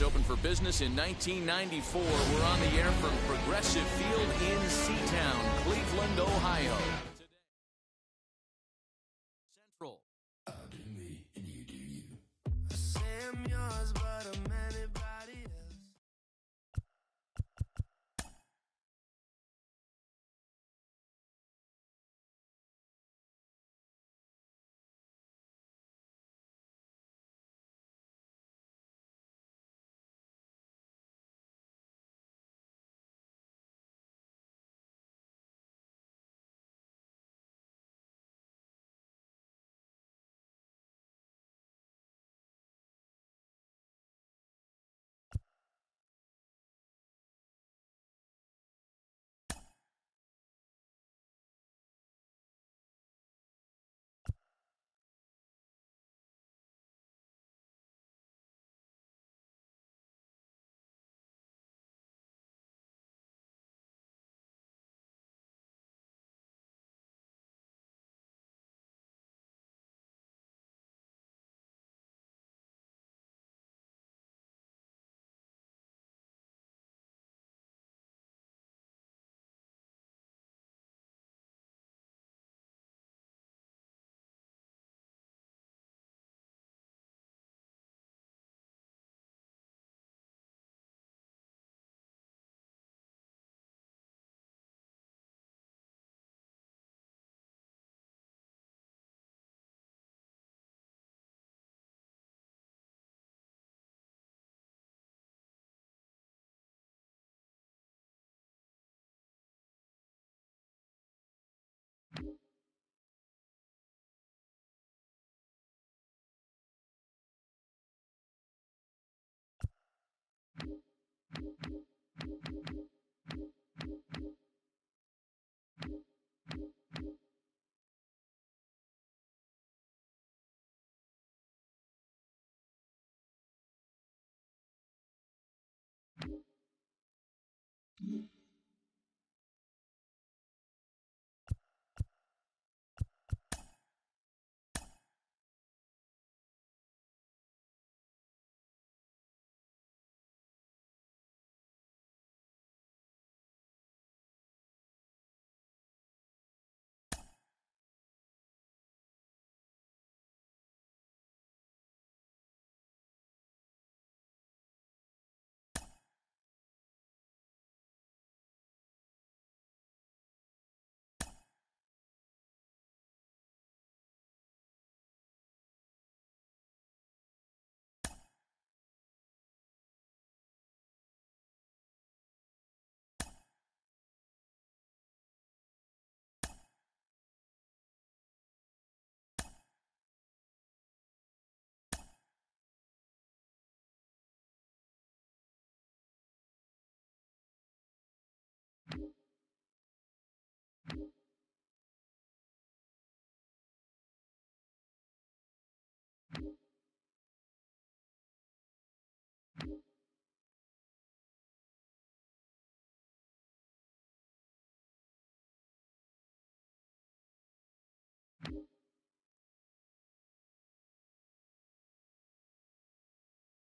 opened for business in 1994. We're on the air from Progressive Field in Seatown, Cleveland, Ohio. Central. I do me and you do you. I say I'm yours, but I'm anybody else.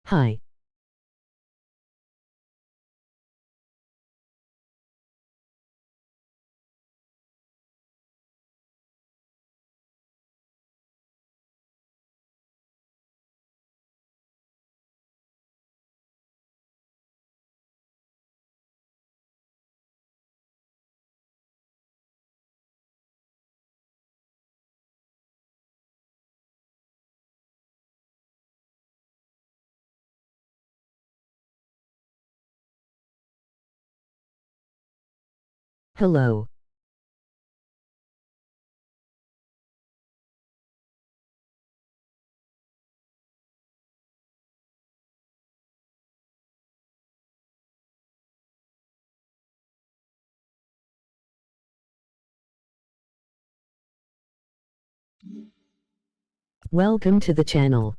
Hi. Hello. Welcome to the channel.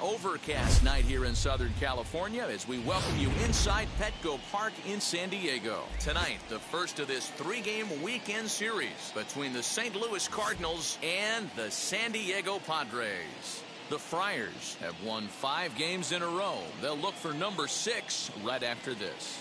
overcast night here in Southern California as we welcome you inside Petco Park in San Diego. Tonight, the first of this 3-game weekend series between the St. Louis Cardinals and the San Diego Padres. The Friars have won 5 games in a row. They'll look for number 6 right after this.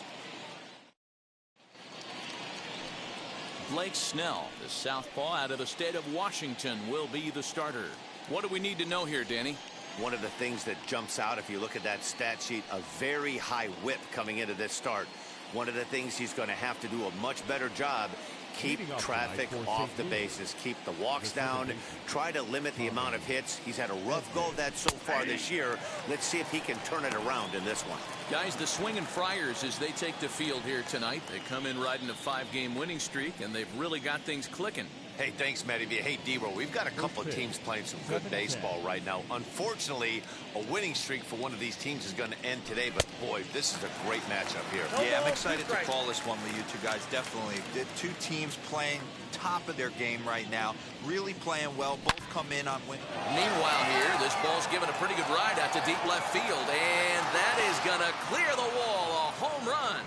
Blake Snell, the southpaw out of the state of Washington, will be the starter. What do we need to know here, Danny? One of the things that jumps out if you look at that stat sheet, a very high whip coming into this start. One of the things he's going to have to do a much better job, keep traffic off the bases, keep the walks down, try to limit the amount of hits. He's had a rough go of that so far this year. Let's see if he can turn it around in this one. Guys, the swinging Friars as they take the field here tonight. They come in riding a 5-game winning streak, and they've really got things clicking. Hey, thanks, Matty. Hey, D-Row, we've got a couple of teams playing some good baseball right now. Unfortunately, a winning streak for one of these teams is going to end today, but boy, this is a great matchup here. Yeah, I'm excited to call this one with you two guys, definitely. The two teams playing top of their game right now, really playing well. Both come in on win. Meanwhile here, this ball's given a pretty good ride out to deep left field, and that is going to clear the wall, a home run.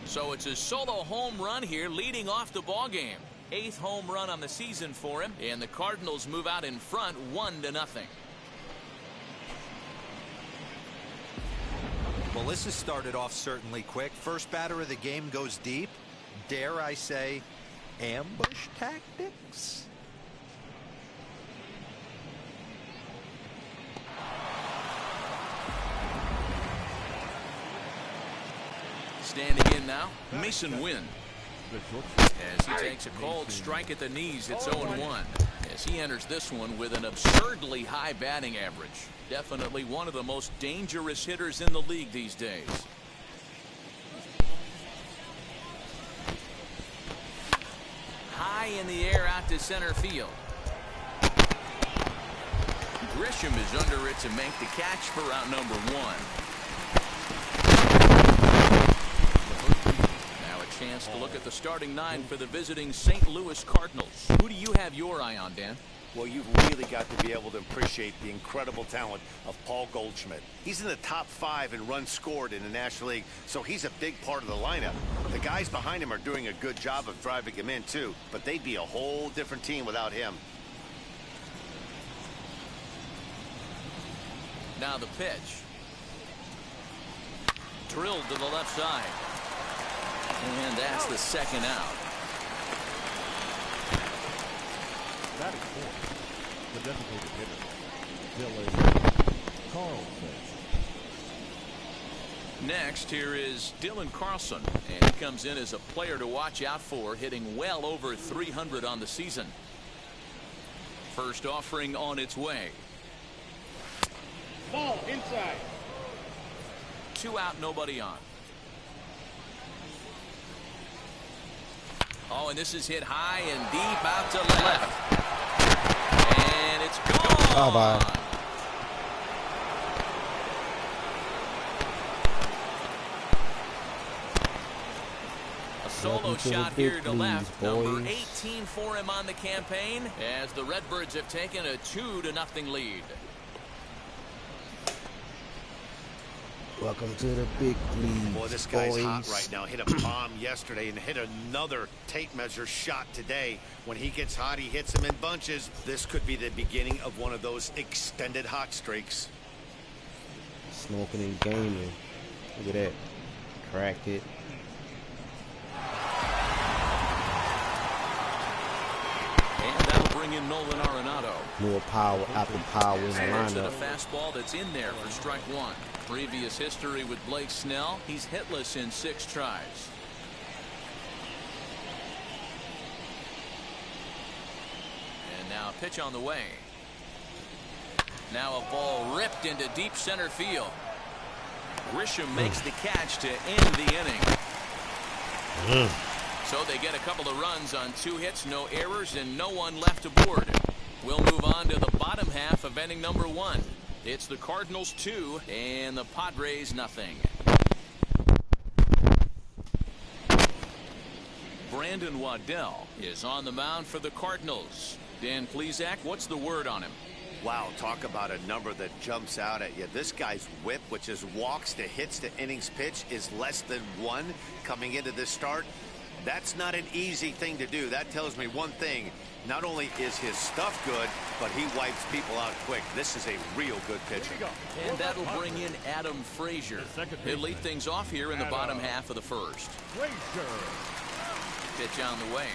So it's a solo home run here leading off the ball game. 8th home run on the season for him, and the Cardinals move out in front 1-0. Well, this has started off certainly quick. First batter of the game goes deep. Dare I say, ambush tactics? Standing in now, Mason Wynn. As he takes a cold strike at the knees, it's 0-1. As he enters this one with an absurdly high batting average. Definitely one of the most dangerous hitters in the league these days. High in the air out to center field. Grisham is under it to make the catch for out number 1. Chance to look at the starting 9 for the visiting St. Louis Cardinals. Who do you have your eye on, Dan? Well, you've really got to be able to appreciate the incredible talent of Paul Goldschmidt. He's in the top 5 in runs scored in the National League, so he's a big part of the lineup. The guys behind him are doing a good job of driving him in, too, but they'd be a whole different team without him. Now the pitch. Drilled to the left side. And that's the second out. Batting fourth, the designated hitter, Carlson. Next, here is Dylan Carlson, and he comes in as a player to watch out for, hitting well over 300 on the season. First offering on its way. Ball inside. 2 out, nobody on. Oh, and this is hit high and deep out to left. And it's gone. Oh, bye. A solo shot here to left. Number 18 for him on the campaign as the Redbirds have taken a 2-0 lead. Welcome to the big league. Boy, this guy's hot right now. Hit a bomb yesterday and hit another tape measure shot today. When he gets hot, he hits them in bunches. This could be the beginning of one of those extended hot streaks. Smoking and gaming. Look at that. Cracked it. And that'll bring in Nolan Arenado. More power, apple power in the And to the lineup. fastball that's in there for strike 1. Previous history with Blake Snell. He's hitless in 6 tries. And now a pitch on the way. Now a ball ripped into deep center field. Grisham makes the catch to end the inning. So they get a couple of runs on 2 hits, no errors, and no one left aboard. We'll move on to the bottom half of inning number 1. It's the Cardinals 2 and the Padres 0. Brandon Waddell is on the mound for the Cardinals. Dan Plesac, what's the word on him? Wow, talk about a number that jumps out at you. This guy's whip, which is walks to hits to innings pitch, is less than 1 coming into this start. That's not an easy thing to do. That tells me one thing. Not only is his stuff good, but he wipes people out quick. This is a real good pitcher. And that'll bring in Adam Frazier. He'll lead things off here in the bottom half of the first. Pitch on the way.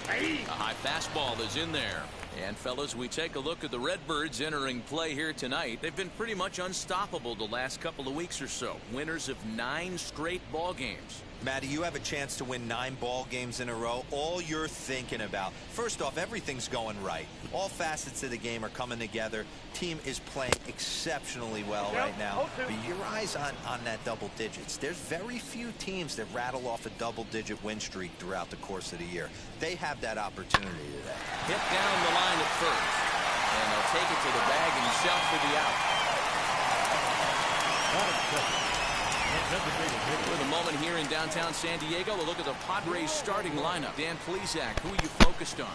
A high fastball is in there. And fellas, we take a look at the Redbirds entering play here tonight. They've been pretty much unstoppable the last couple of weeks or so. Winners of 9 straight ball games. Matty, you have a chance to win 9 ball games in a row. All you're thinking about, first off, everything's going right. All facets of the game are coming together. Team is playing exceptionally well right now. But your eyes on that double digits. There's very few teams that rattle off a double-digit win streak throughout the course of the year. They have that opportunity today. Hit down the line at first. And they'll take it to the bag and shout for the out. With a moment here in downtown San Diego, we'll look at the Padres starting lineup. Dan Plesac, who are you focused on?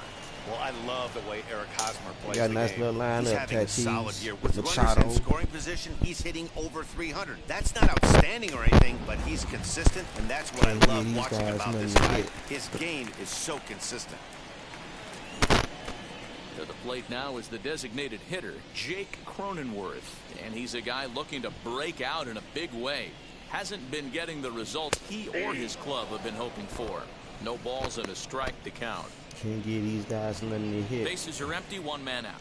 Well, I love the way Eric Hosmer plays got a the nice game. little lineup. He's having a Tatis, solid year. With runners Machado. in scoring position, he's hitting over 300. That's not outstanding or anything, but he's consistent, and that's what I love these watching guys about this nothing to guy. hit. His game is so consistent. To the plate now is the designated hitter, Jake Cronenworth. And he's a guy looking to break out in a big way. Hasn't been getting the results he or his club have been hoping for. No balls and a strike to count. Can't get these guys nothing to hit. Bases are empty, 1 man out.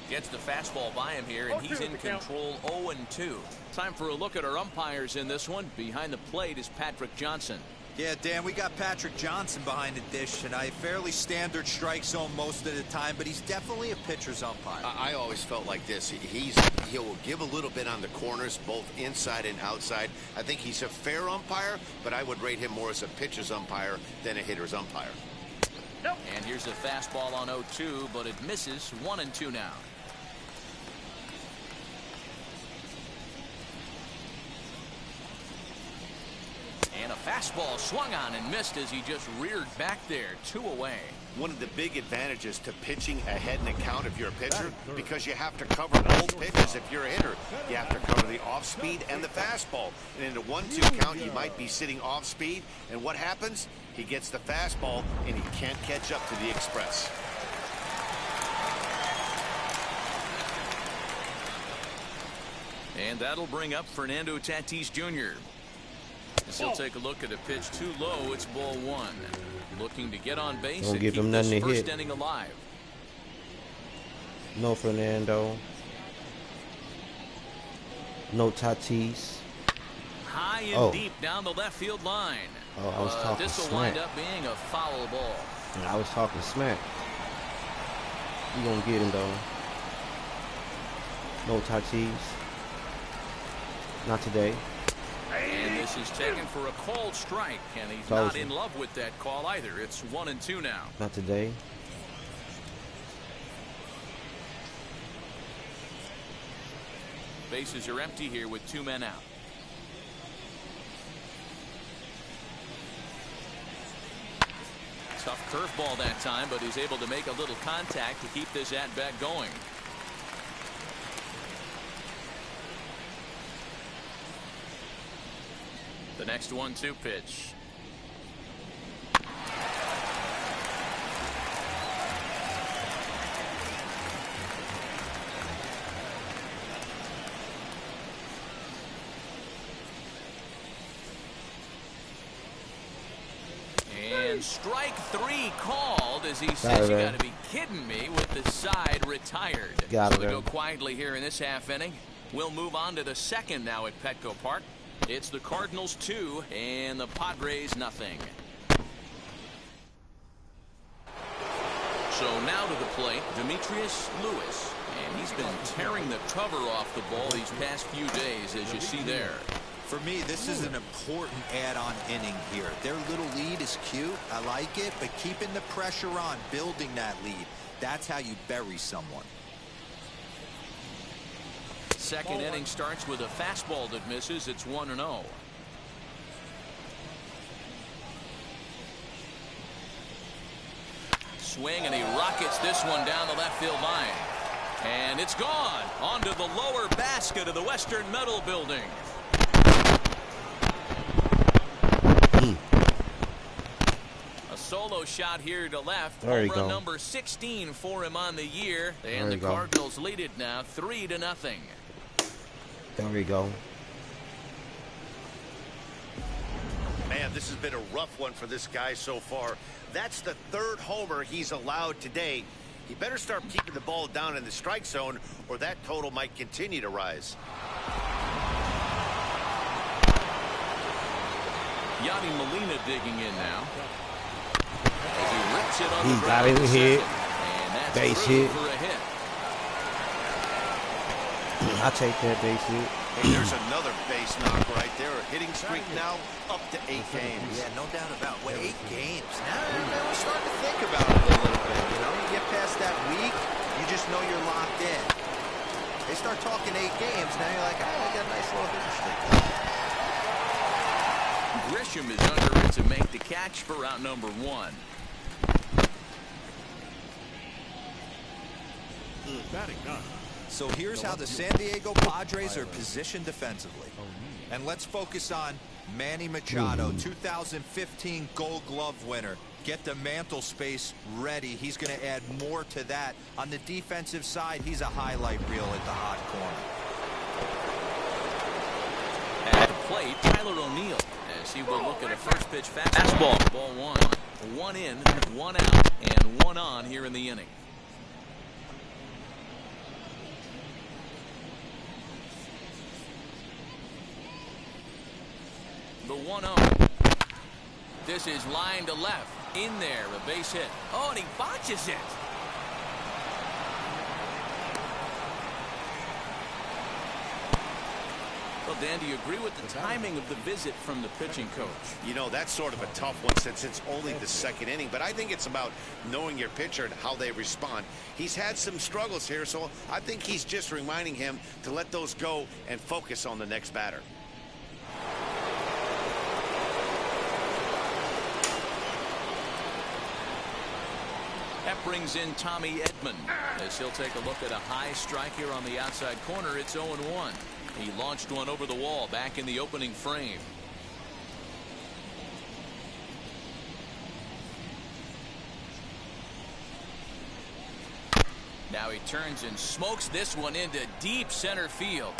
Gets the fastball by him here, and he's in control 0-2. Time for a look at our umpires in this one. Behind the plate is Patrick Johnson. Yeah, Dan, we got Patrick Johnson behind the dish tonight. Fairly standard strike zone most of the time, but he's definitely a pitcher's umpire. I always felt like this. He'll give a little bit on the corners, both inside and outside. I think he's a fair umpire, but I would rate him more as a pitcher's umpire than a hitter's umpire. And here's a fastball on 0-2, but it misses. 1-2 now. And a fastball swung on and missed as he just reared back there. 2 away. One of the big advantages to pitching ahead in the count if you're a pitcher, because you have to cover both pitches if you're a hitter. You have to cover the off speed and the fastball. And in a 1-2 count, you might be sitting off speed. And what happens? He gets the fastball and he can't catch up to the express. And that'll bring up Fernando Tatis Jr. As he'll take a look at a pitch too low. It's ball 1. Looking to get on base Don't and give keep him this nothing to first hit. inning alive. No Fernando. No Tatis. High and deep down the left field line. Oh, I was talking This will smack. wind up being a foul ball. I was talking smack. You gonna get him though. No Tatis. Not today. And this is taken for a called strike, and he's Carlson. not in love with that call either. It's 1-2 now. Not today. Bases are empty here with 2 men out. Tough curveball that time, but he's able to make a little contact to keep this at-bat going. The next 1-2 pitch. And strike 3 called as he says, you got to be kidding me, with the side retired. Got So it. we go quietly here in this half inning. We'll move on to the second now at Petco Park. It's the Cardinals 2 and the Padres nothing. So now to the plate, Demetrius Lewis. And he's been tearing the cover off the ball these past few days, as you see there. For me, this is an important add-on inning here. Their little lead is cute. I like it, but keeping the pressure on, building that lead, that's how you bury someone. second inning starts with a fastball that misses. It's 1-0. Swing, and he rockets this one down the left field line. And it's gone onto the lower basket of the Western Metal Building. A solo shot here to left. There you Home run go. number 16 for him on the year. And There the you go. Cardinals lead it now 3-0. There we go. Man, this has been a rough one for this guy so far. That's the third homer he's allowed today. He better start keeping the ball down in the strike zone, or that total might continue to rise. Yadi Molina digging in now. As he rips it on He the got ground it to hit. second. And that's Base through hit. for a hit. I take that base hit. Hey, there's another base knock right there. A hitting streak now up to 8 games. Yeah, no doubt about it. 8 games. Now we're starting to think about it a little bit. You know, you get past that week, you just know you're locked in. They start talking 8 games, now you're like, oh, I got a nice little hitting streak. Grisham is under it to make the catch for out number 1. Batting 9. So here's how the San Diego Padres are positioned defensively. And let's focus on Manny Machado, 2015 Gold Glove winner. Get the mantle space ready. He's going to add more to that. On the defensive side, he's a highlight reel at the hot corner. At the plate, Tyler O'Neill, as he will look at a first pitch fastball. Ball 1. 1 in, 1 out, and 1 on here in the inning. The 1-0. This is line to left. In there, a base hit. Oh, and he botches it. Well, Dan, do you agree with the timing of the visit from the pitching coach? You know, that's sort of a tough one since it's only the second inning, but I think it's about knowing your pitcher and how they respond. He's had some struggles here, so I think he's just reminding him to let those go and focus on the next batter. That brings in Tommy Edmond, as he'll take a look at a high strike here on the outside corner. It's 0-1. He launched one over the wall back in the opening frame. Now he turns and smokes this one into deep center field.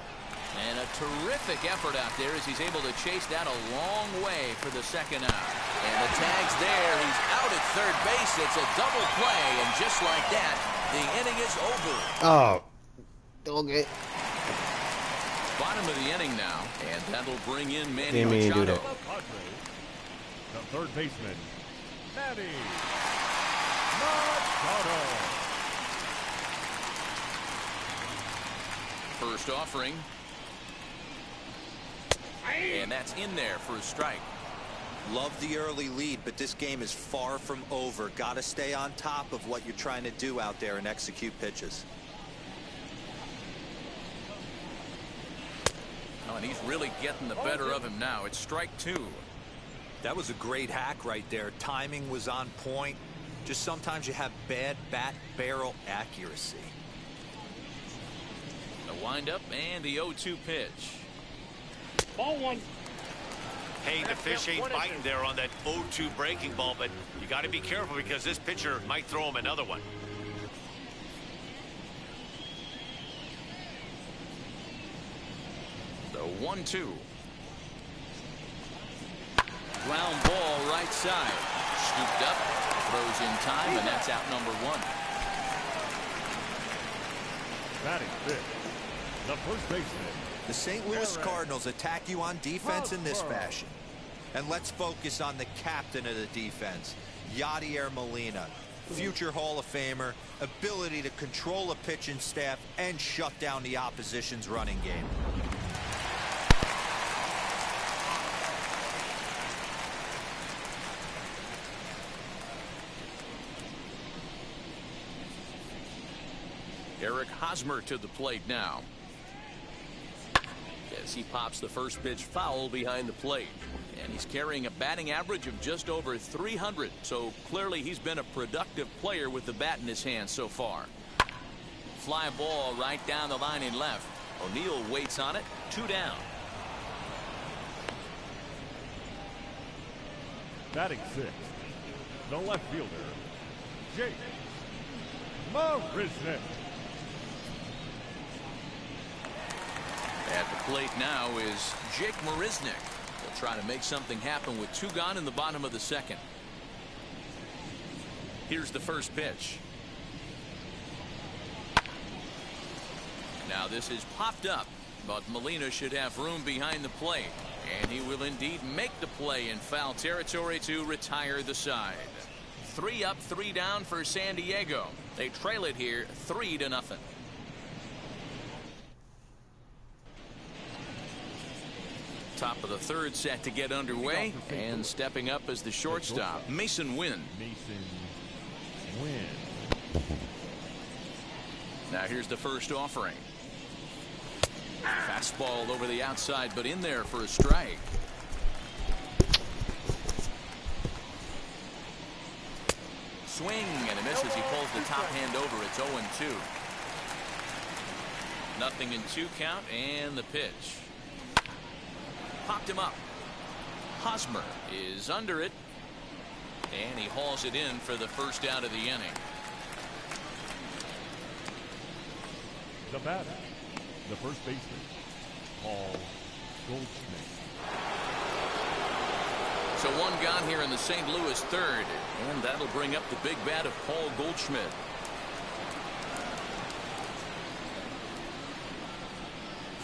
And a terrific effort out there as he's able to chase that a long way for the second out. And the tag's there. He's out at third base. It's a double play. And just like that, the inning is over. Oh, okay. Bottom of the inning now. And that'll bring in Manny Didn't mean to do Machado. that. Padres, the third baseman, Manny Machado. First offering. And that's in there for a strike. Love the early lead, but this game is far from over. Got to stay on top of what you're trying to do out there and execute pitches. Oh, and he's really getting the better of him now. It's strike 2. That was a great hack right there. Timing was on point. Just sometimes you have bad bat barrel accuracy. The windup and the 0-2 pitch. Ball 1. Hey, the fish ain't biting there on that 0-2 breaking ball, but you got to be careful because this pitcher might throw him another one. The 1-2. Ground ball right side. Scooped up, throws in time, and that's out number 1. Batting 5th, the first baseman. The St. Louis Cardinals attack you on defense in this fashion. And let's focus on the captain of the defense, Yadier Molina. Future Hall of Famer, ability to control a pitching staff and shut down the opposition's running game. Eric Hosmer to the plate now. as he pops the first pitch foul behind the plate. And he's carrying a batting average of just over 300. So clearly he's been a productive player with the bat in his hand so far. Fly ball right down the line in left. O'Neill waits on it. 2 down. Batting sixth, the left fielder, Jake Marisnick. At the plate now is Jake Marisnick. He'll try to make something happen with 2 gone in the bottom of the second. Here's the first pitch. Now this is popped up, but Molina should have room behind the plate. And he will indeed make the play in foul territory to retire the side. 3 up, 3 down for San Diego. They trail it here 3-0. Top of the third set to get underway, and stepping up as the shortstop, Mason Wynn. Now here's the first offering. Fastball over the outside, but in there for a strike. Swing and a miss as he pulls the top hand over. It's 0-2. Nothing in 2 count, and the pitch. Popped him up. Hosmer is under it, and he hauls it in for the first out of the inning. The batter, the first baseman, Paul Goldschmidt. So 1 gone here in the St. Louis third, and that'll bring up the big bat of Paul Goldschmidt.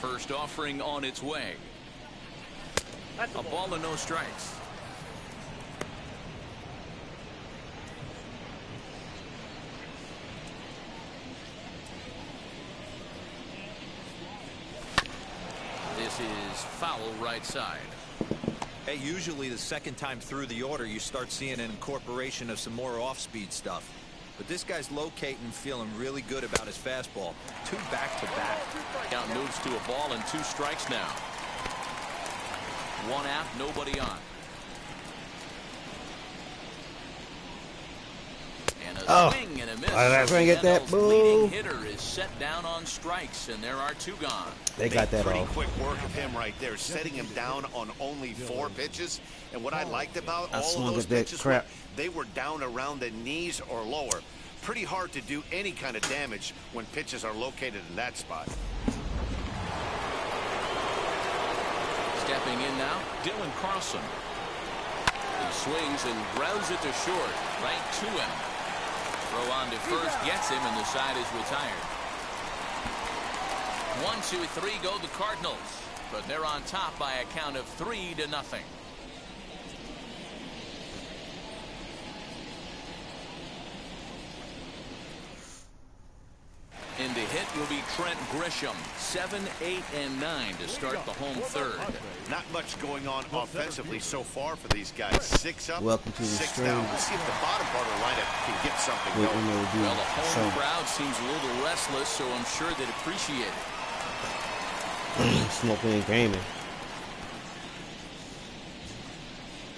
First offering on its way. A ball and no strikes. This is foul right side. Hey, usually the second time through the order you start seeing an incorporation of some more off-speed stuff. But this guy's locating and feeling really good about his fastball. 2 back-to-back. Count moves to a ball and 2 strikes now. 1 out, nobody on. And a swing and a miss. I trying to get that. Leading hitter is set down on strikes, and there are 2 gone. They got that pretty off. quick work of him right there, setting him down on only 4 pitches. And what I liked about all of those pitches, they were down around the knees or lower. Pretty hard to do any kind of damage when pitches are located in that spot. Stepping in now, Dylan Carlson. He swings and grounds it to short, right to him. Throw on to first, gets him, and the side is retired. 1, 2, 3 go the Cardinals, but they're on top by a count of 3-0. In to hit will be Trent Grisham. 7, 8, and 9 to start the home third. Not much going on offensively so far for these guys. 6 up, Welcome to the 6 stream. down. Let's see if the bottom part of the lineup can get something going. Well, the home crowd seems a little restless, so I'm sure they'd appreciate it. Smoking and gaming.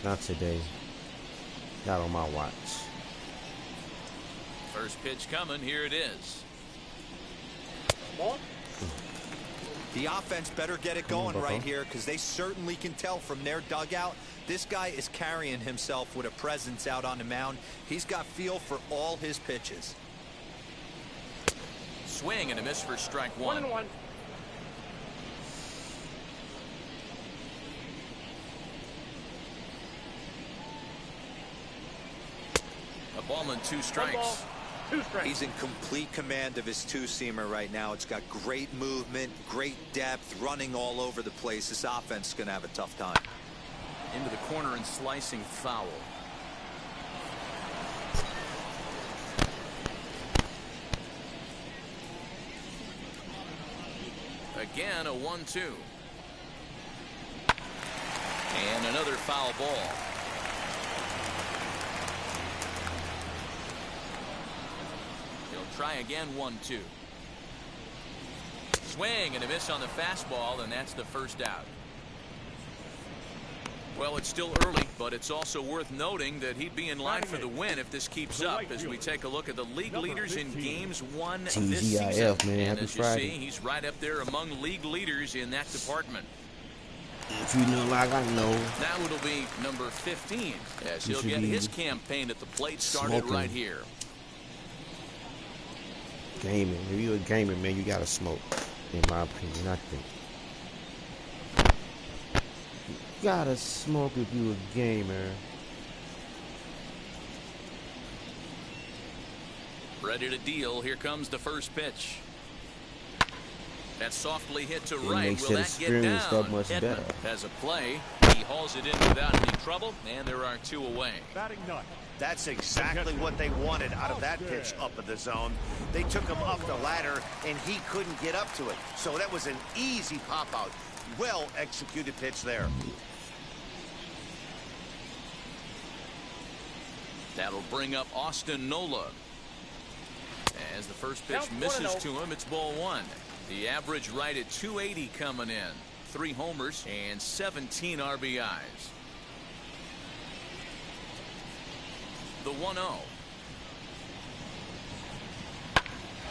Not today. Not on my watch. First pitch coming. Here it is. The offense better get it going right here, because they certainly can tell from their dugout this guy is carrying himself with a presence out on the mound. He's got feel for all his pitches. Swing and a miss for strike 1. 1-1. A ball and 2 strikes. He's in complete command of his 2-seamer right now. It's got great movement, great depth, running all over the place. This offense is going to have a tough time. Into the corner and slicing foul. Again, a 1-2. And another foul ball. Try again. 1-2. swing and a miss on the fastball, and that's the first out. Well, it's still early, but it's also worth noting that he'd be in line for the win if this keeps up as we take a look at the league leaders in games won this season. Man, and as you Friday. see, he's right up there among league leaders in that department. If you know like I know. Now it'll be number 15 as he'll get his campaign at the plate started right here. Gaming. If you're a gamer, man, you gotta smoke. In my opinion, I think. You gotta smoke if you're a gamer. Ready to deal. Here comes the first pitch. That softly hit to It right. makes Will that that get experience down? that much Edmond better. has a play. He hauls it in without any trouble, and there are 2 away. Batting ninth. That's exactly what they wanted out of that pitch up in the zone. They took him up the ladder, and he couldn't get up to it. So that was an easy pop-out. Well-executed pitch there. That'll bring up Austin Nola. As the first pitch misses to him, it's ball 1. The average right at 280 coming in. 3 homers and 17 RBIs. The 1-0.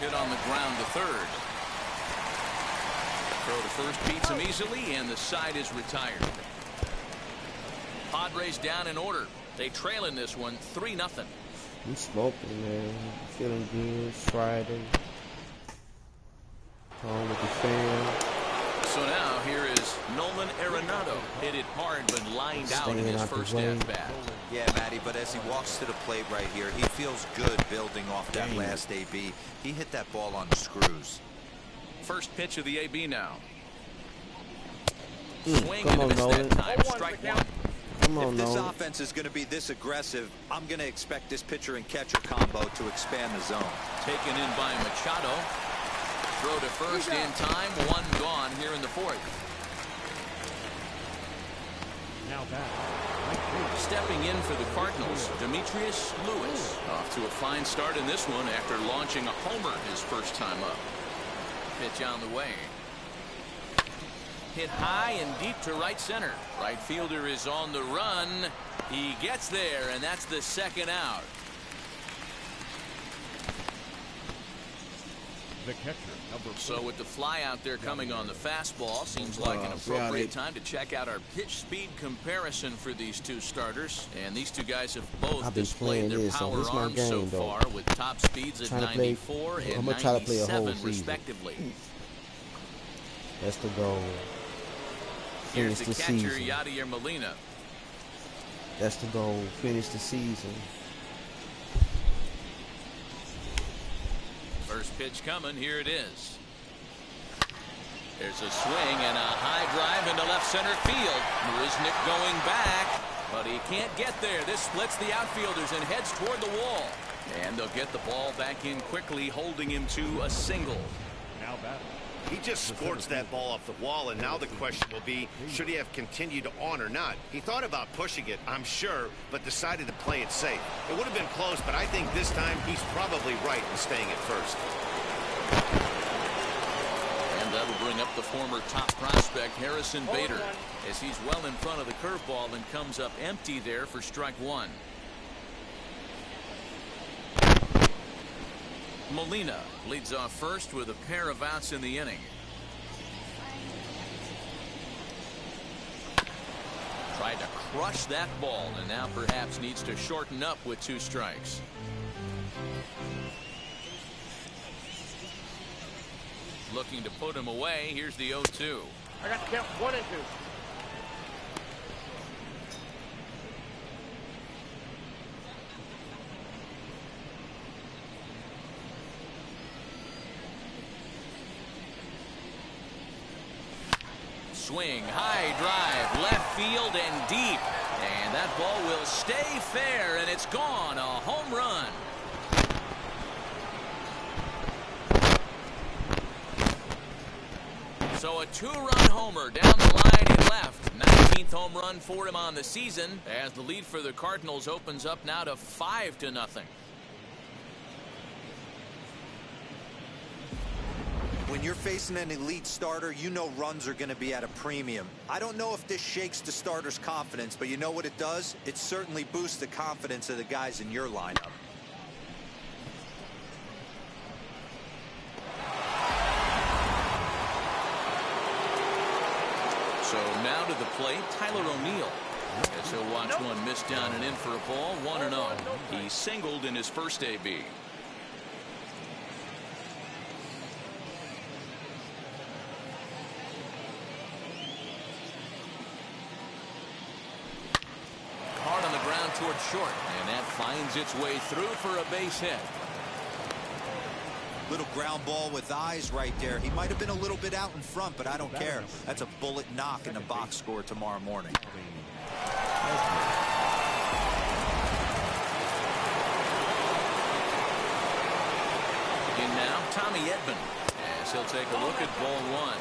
Hit on the ground to third. Throw to first beats him easily, and the side is retired. Padres down in order. They trail in this one 3-0. We smoking, man. Feeling good. It's Friday. Home with the fam. So now here is Nolan Arenado. Hit it hard but lined out in his first at-bat. Yeah, Matty, but as he walks to the plate right here, he feels good building off that last AB. He hit that ball on screws. First pitch of the AB now. Swing Come and a on, miss Nolan. that time. Strike 1. Come on, If this Nolan. offense is going to be this aggressive, I'm going to expect this pitcher and catcher combo to expand the zone. Taken in by Machado. Throw to first in time. 1 gone here in the 4th. Now back. Stepping in for the Cardinals, Demetrius Lewis. Off to a fine start in this one after launching a homer his first time up. Pitch on the way. Hit high and deep to right center. Right fielder is on the run. He gets there, and that's the 2nd out. The catcher, number 4. So with the fly out there coming on the fastball, seems like an appropriate time to check out our pitch speed comparison for these 2 starters. And these 2 guys have both displayed their power arms so far with top speeds at 94 and 97 respectively. That's the goal. Here's Finish the the catcher, season. Yadier Molina. That's the goal. Finish the season. First pitch coming. Here it is. There's a swing and a high drive into left center field. Marisnik going back, but he can't get there. This splits the outfielders and heads toward the wall. And they'll get the ball back in quickly, holding him to a single. Now back. He just scorched that ball off the wall, and now the question will be, should he have continued on or not? He thought about pushing it, I'm sure, but decided to play it safe. It would have been close, but I think this time he's probably right in staying at first. And that'll bring up the former top prospect, Harrison Bader, as he's well in front of the curveball and comes up empty there for strike 1. Molina leads off first with a pair of outs in the inning. Tried to crush that ball and now perhaps needs to shorten up with 2 strikes. Looking to put him away. Here's the 0-2. I got to count 1 and 2. Swing, high drive, left field and deep. And that ball will stay fair, and it's gone. A home run. So a 2-run homer down the line and left. 19th home run for him on the season as the lead for the Cardinals opens up now to 5-0. When you're facing an elite starter, you know runs are going to be at a premium. I don't know if this shakes the starter's confidence, but you know what it does? It certainly boosts the confidence of the guys in your lineup. So now to the plate, Tyler O'Neill. As he'll watch one miss down and in for a ball, 1-0. He singled in his first AB. Hard on the ground towards short, and that finds its way through for a base hit. Little ground ball with eyes right there. He might have been a little bit out in front, but I don't care. That's a bullet knock in the box score tomorrow morning. In now, Tommy Edmond, as he'll take a look at ball one.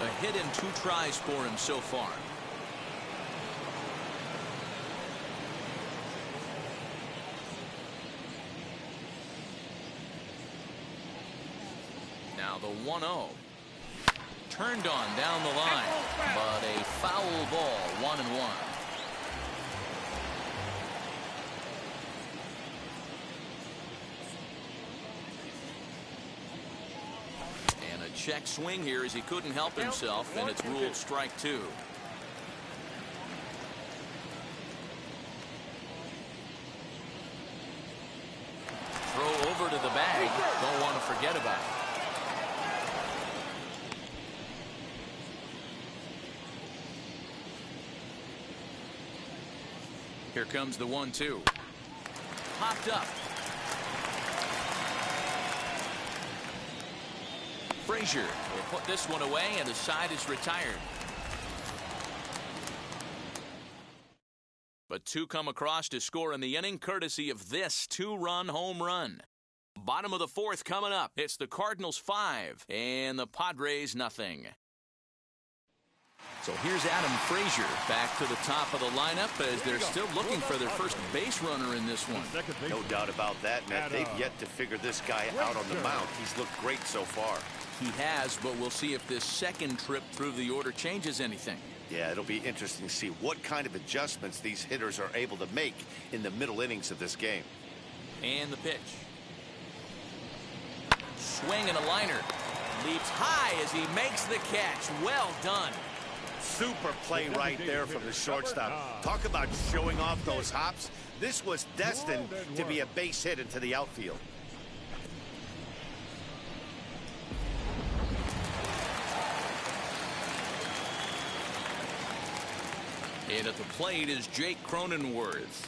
A hit in 2 tries for him so far. Now the 1-0. Turned on down the line, but a foul ball, 1-1. And a check swing here as he couldn't help himself, and it's ruled strike 2. Throw over to the bag. Don't want to forget about it. Here comes the 1-2. Popped up. Frazier will put this one away, and the side is retired. But 2 come across to score in the inning, courtesy of this 2-run home run. Bottom of the 4th coming up. It's the Cardinals 5 and the Padres nothing. So here's Adam Frazier back to the top of the lineup as they're still looking for their first base runner in this one. No doubt about that, Matt. They've yet to figure this guy out on the mound. He's looked great so far. He has, but we'll see if this second trip through the order changes anything. Yeah, it'll be interesting to see what kind of adjustments these hitters are able to make in the middle innings of this game. And the pitch. Swing and a liner. Leaps high as he makes the catch. Well done. Super play right there from the shortstop. Talk about showing off those hops. This was destined to be a base hit into the outfield. And at the plate is Jake Cronenworth,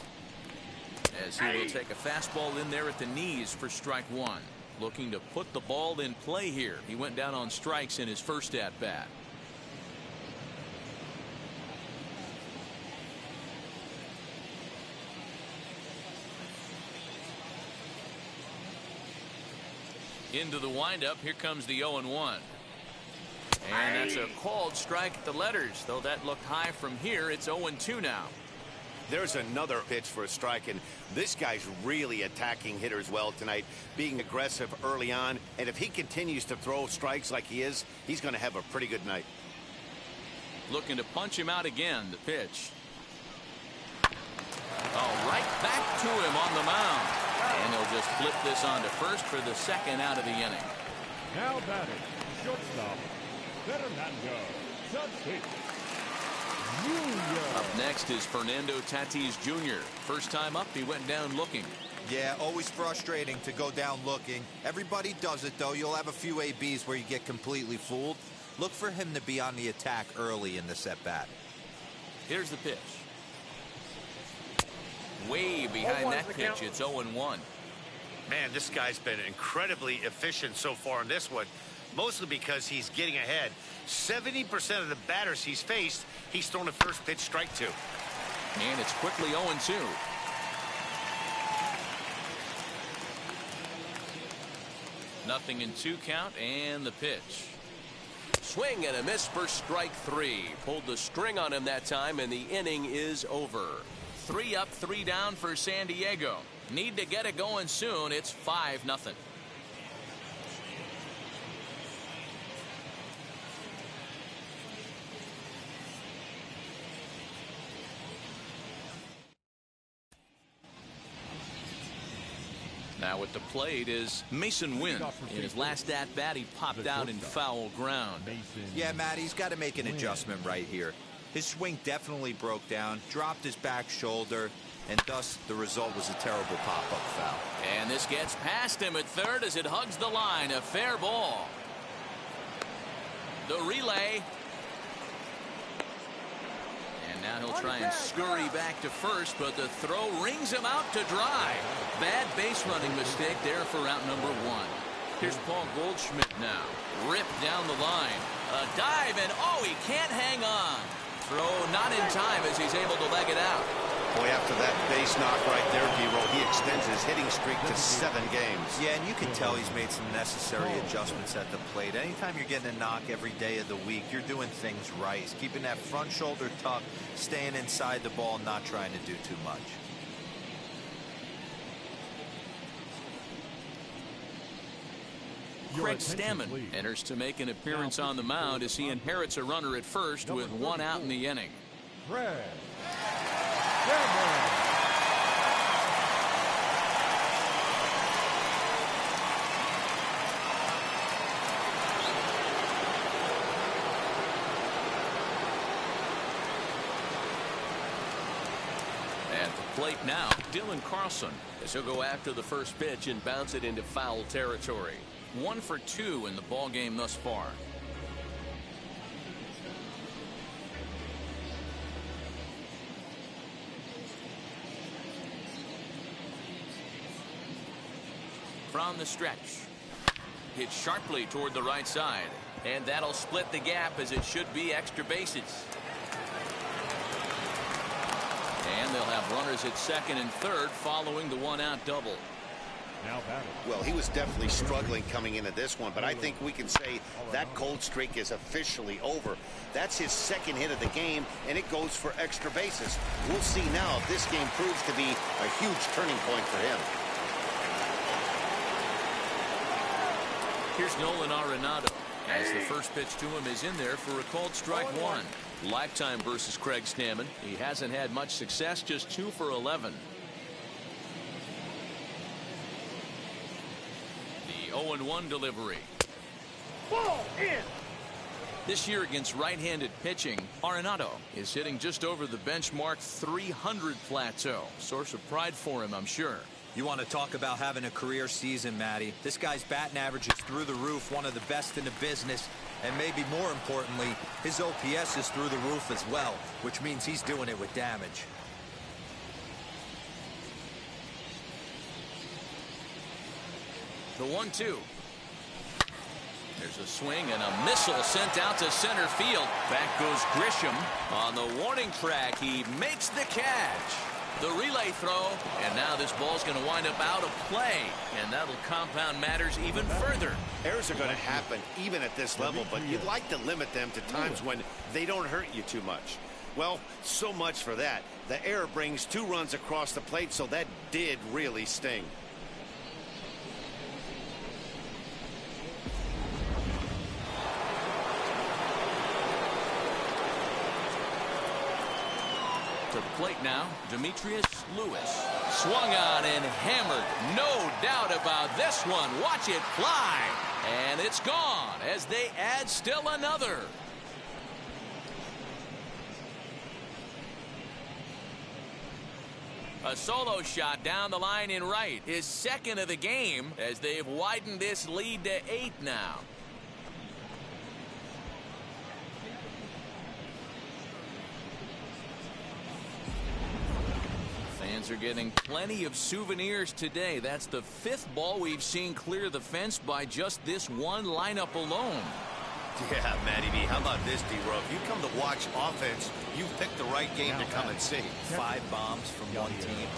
as he will take a fastball in there at the knees for strike 1. Looking to put the ball in play here. He went down on strikes in his first at-bat. Into the windup. Here comes the 0-1. And that's a called strike at the letters, though that looked high from here. It's 0-2 now. There's another pitch for a strike, and this guy's really attacking hitters well tonight, being aggressive early on. And if he continues to throw strikes like he is, he's going to have a pretty good night. Looking to punch him out again. The pitch. Oh, right back to him on the mound. And they'll just flip this on to first for the second out of the inning. Now batting, shortstop, Fernando Tatis Jr. Up next is Fernando Tatis Jr. First time up, he went down looking. Yeah, always frustrating to go down looking. Everybody does it, though. You'll have a few ABs where you get completely fooled. Look for him to be on the attack early in this at-bat. Here's the pitch. Way behind that pitch, it's 0-1. Man, this guy's been incredibly efficient so far in this one, mostly because he's getting ahead. 70% of the batters he's faced, he's thrown a first pitch strike to. And it's quickly 0-2. Nothing in 2 count, and the pitch. Swing and a miss for strike 3. Pulled the string on him that time, and the inning is over. 3 up, 3 down for San Diego. Need to get it going soon. It's 5-0. Now at the plate is Mason Wynn. In his last at-bat, he popped out in foul ground. Yeah, Matt, he's got to make an adjustment right here. His swing definitely broke down, dropped his back shoulder, and thus the result was a terrible pop-up foul. And this gets past him at third as it hugs the line. A fair ball. The relay. And now he'll try and scurry back to first, but the throw rings him out to dry. Bad base running mistake there for out number one. Here's Paul Goldschmidt now. Ripped down the line. A dive, and oh, he can't hang on. Throw not in time as he's able to leg it out. Boy, after that base knock right there, D-Roll, he extends his hitting streak to 7 games. Yeah, and you can tell he's made some necessary adjustments at the plate. Anytime you're getting a knock every day of the week, you're doing things right. He's keeping that front shoulder tucked, staying inside the ball, not trying to do too much. Craig Stammen enters to make an appearance on the mound as he inherits a runner at first with one out in the inning. Craig Stammen. At the plate now, Dylan Carlson, as he'll go after the first pitch and bounce it into foul territory. 1 for 2 in the ball game thus far. From the stretch. Hit sharply toward the right side. And that'll split the gap as it should be extra bases. And they'll have runners at second and third following the one-out double. Now batting. Well, he was definitely struggling coming into this one, but I think we can say that cold streak is officially over. That's his second hit of the game, and it goes for extra bases. We'll see now if this game proves to be a huge turning point for him. Here's Nolan Arenado as the first pitch to him is in there for a called strike one. Lifetime versus Craig Stammen. He hasn't had much success, just 2 for 11. The 0-1 delivery. Ball in. This year against right-handed pitching, Arenado is hitting just over the benchmark 300 plateau. Source of pride for him, I'm sure. You want to talk about having a career season, Matty. This guy's batting average is through the roof, one of the best in the business. And maybe more importantly, his OPS is through the roof as well, which means he's doing it with damage. The 1-2. There's a swing and a missile sent out to center field. Back goes Grisham on the warning track. He makes the catch. The relay throw, and now this ball's going to wind up out of play, and that'll compound matters even further. Errors are going to happen even at this level, but you'd like to limit them to times when they don't hurt you too much. Well, so much for that. The error brings 2 runs across the plate, so that did really sting. To the plate now, Demetrius Lewis. Swung on and hammered. No doubt about this one. Watch it fly. And it's gone as they add still another. A solo shot down the line in right. His second of the game as they've widened this lead to 8 now. Fans are getting plenty of souvenirs today. That's the 5th ball we've seen clear the fence by just this one lineup alone. Yeah, Matty B, how about this, D-Row? If you come to watch offense, you've picked the right game to come and see. 5 bombs from one team.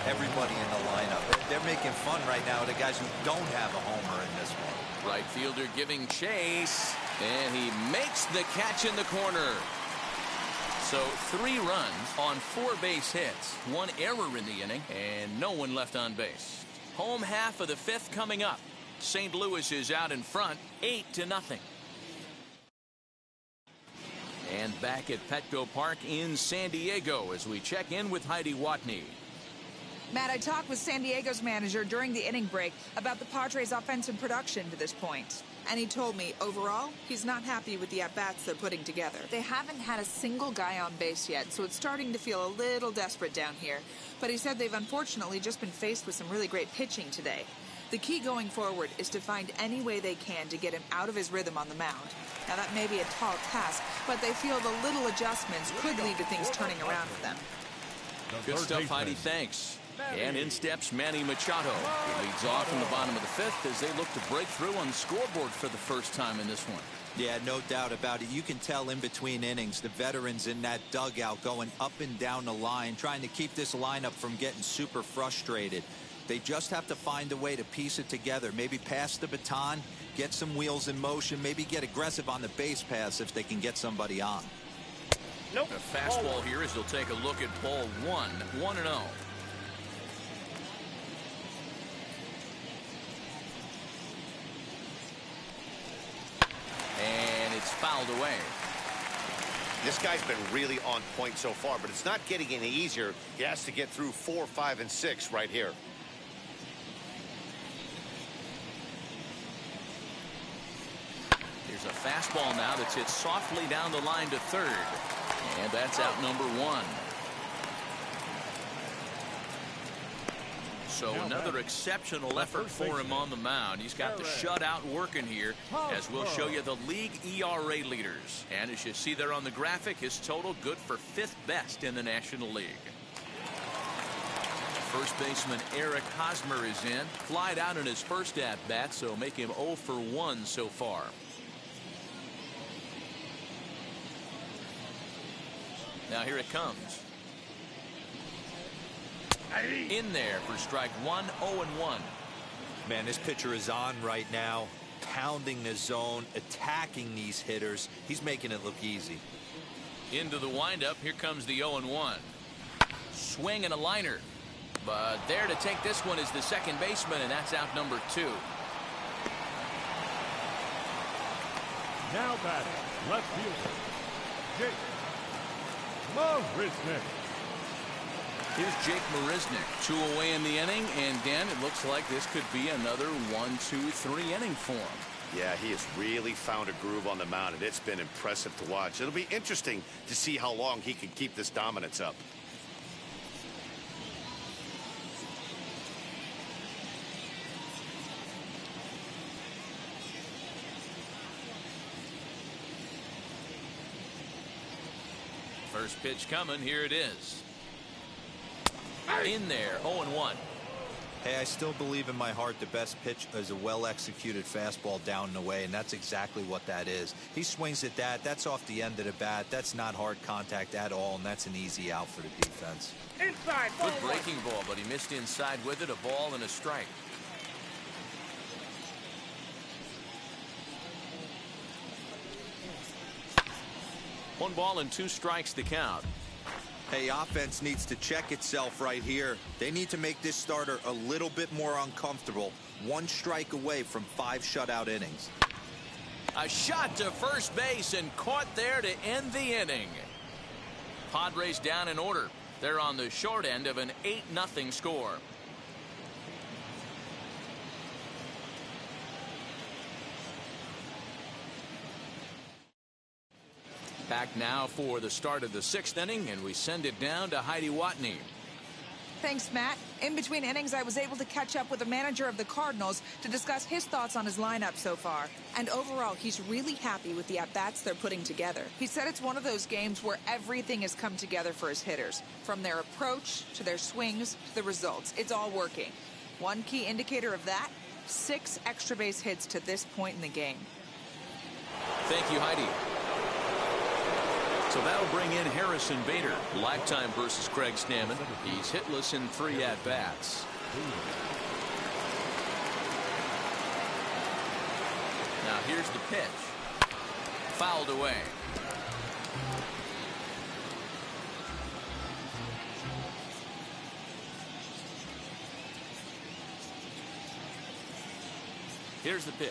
Everybody in the lineup. They're making fun right now of the guys who don't have a homer in this one. Right fielder giving chase, and he makes the catch in the corner. So 3 runs on 4 base hits, 1 error in the inning, and no one left on base. Home half of the 5th coming up. St. Louis is out in front, 8-0. And back at Petco Park in San Diego as we check in with Heidi Watney. Matt, I talked with San Diego's manager during the inning break about the Padres' offensive production to this point. And he told me, overall, he's not happy with the at-bats they're putting together. They haven't had a single guy on base yet, so it's starting to feel a little desperate down here. But he said they've unfortunately just been faced with some really great pitching today. The key going forward is to find any way they can to get him out of his rhythm on the mound. Now, that may be a tall task, but they feel the little adjustments could lead to things turning around for them. Good stuff, Heidi. Thanks. And in steps Manny Machado. He leads off in the bottom of the fifth as they look to break through on the scoreboard for the first time in this one. Yeah, no doubt about it. You can tell in between innings, the veterans in that dugout going up and down the line, trying to keep this lineup from getting super frustrated. They just have to find a way to piece it together. Maybe pass the baton, get some wheels in motion, maybe get aggressive on the base pass if they can get somebody on. Nope. A fastball here as they'll take a look at ball one. 1-0. And it's fouled away. This guy's been really on point so far, but it's not getting any easier. He has to get through 4, 5, and 6 right here. Here's a fastball now that's hit softly down the line to third. And that's out number 1. So another exceptional effort for him on the mound. He's got the shutout working here, as we'll show you the league ERA leaders. And as you see there on the graphic, his total good for 5th best in the National League. First baseman Eric Hosmer is in. Flied out in his first at-bat, so make him 0 for 1 so far. Now here it comes. In there for strike 1, 0-1. Man, this pitcher is on right now, pounding the zone, attacking these hitters. He's making it look easy. Into the windup. Here comes the 0-1. Swing and a liner. But there to take this one is the second baseman, and that's out number 2. Now batting, left fielder, Jake Marisnick. Here's Jake Marisnick. 2 away in the inning, and Dan, it looks like this could be another 1, 2, 3 inning for him. Yeah, he has really found a groove on the mound, and it's been impressive to watch. It'll be interesting to see how long he can keep this dominance up. First pitch coming. Here it is. In there. 0-1. Hey, I still believe in my heart the best pitch is a well-executed fastball down and away, and that's exactly what that is. He swings at that. That's off the end of the bat. That's not hard contact at all, and that's an easy out for the defense. Inside. Good breaking ball, but he missed inside with it. A ball and a strike. One ball and 2 strikes to count. Hey, offense needs to check itself right here. They need to make this starter a little bit more uncomfortable. 1 strike away from 5 shutout innings. A shot to first base and caught there to end the inning. Padres down in order. They're on the short end of an 8-0 score. Back now for the start of the 6th inning, and we send it down to Heidi Watney. Thanks, Matt. In between innings, I was able to catch up with the manager of the Cardinals to discuss his thoughts on his lineup so far. And overall, he's really happy with the at-bats they're putting together. He said it's one of those games where everything has come together for his hitters. From their approach, to their swings, to the results. It's all working. One key indicator of that, 6 extra base hits to this point in the game. Thank you, Heidi. So that'll bring in Harrison Bader. Lifetime versus Craig Stammen. He's hitless in 3 at-bats. Now here's the pitch. Fouled away. Here's the pitch.